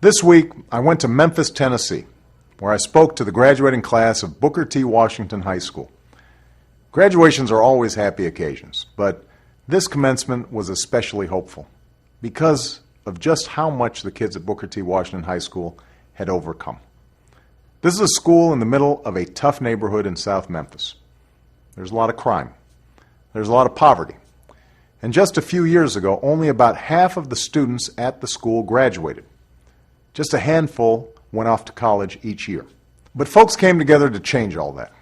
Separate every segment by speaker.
Speaker 1: This week, I went to Memphis, Tennessee, where I spoke to the graduating class of Booker T. Washington High School. Graduations are always happy occasions, but this commencement was especially hopeful because of just how much the kids at Booker T. Washington High School had overcome. This is a school in the middle of a tough neighborhood in South Memphis. There's a lot of crime. There's a lot of poverty. And just a few years ago, only about half of the students at the school graduated. Just a handful went off to college each year. But folks came together to change all that.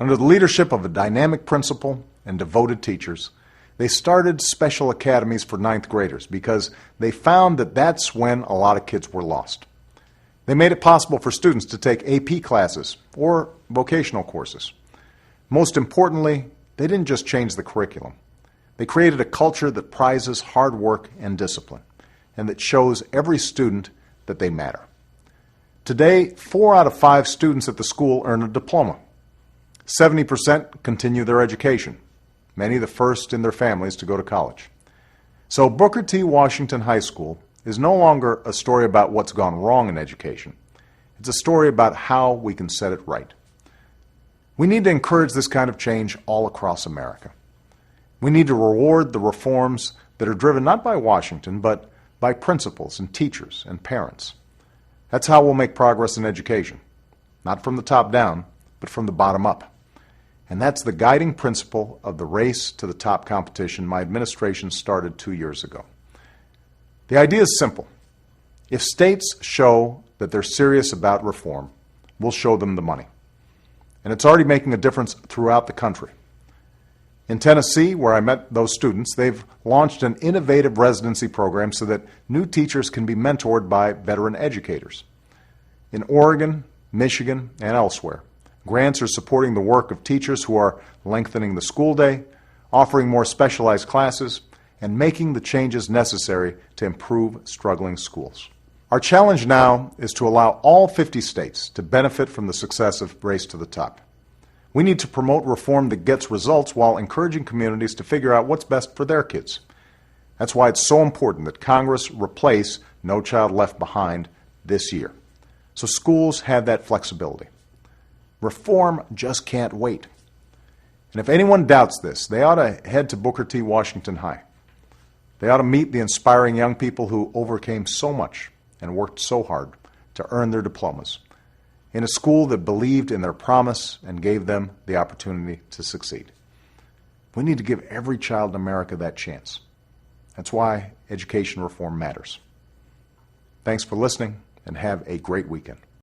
Speaker 1: Under the leadership of a dynamic principal and devoted teachers, they started special academies for ninth graders because they found that that's when a lot of kids were lost. They made it possible for students to take AP classes or vocational courses. Most importantly, they didn't just change the curriculum. They created a culture that prizes hard work and discipline, and that shows every student that they matter. Today, 4 out of 5 students at the school earn a diploma. 70% continue their education, many the first in their families to go to college. So Booker T. Washington High School is no longer a story about what's gone wrong in education. It's a story about how we can set it right. We need to encourage this kind of change all across America. We need to reward the reforms that are driven not by Washington, but by principals and teachers and parents. That's how we'll make progress in education, not from the top down, but from the bottom up. And that's the guiding principle of the Race to the Top competition my administration started 2 years ago. The idea is simple. If states show that they're serious about reform, we'll show them the money. And it's already making a difference throughout the country. In Tennessee, where I met those students, they've launched an innovative residency program so that new teachers can be mentored by veteran educators. In Oregon, Michigan, and elsewhere, grants are supporting the work of teachers who are lengthening the school day, offering more specialized classes, and making the changes necessary to improve struggling schools. Our challenge now is to allow all 50 states to benefit from the success of Race to the Top. We need to promote reform that gets results while encouraging communities to figure out what's best for their kids. That's why it's so important that Congress replace No Child Left Behind this year, so schools have that flexibility. Reform just can't wait. And if anyone doubts this, they ought to head to Booker T. Washington High. They ought to meet the inspiring young people who overcame so much and worked so hard to earn their diplomas in a school that believed in their promise and gave them the opportunity to succeed. We need to give every child in America that chance. That's why education reform matters. Thanks for listening, and have a great weekend.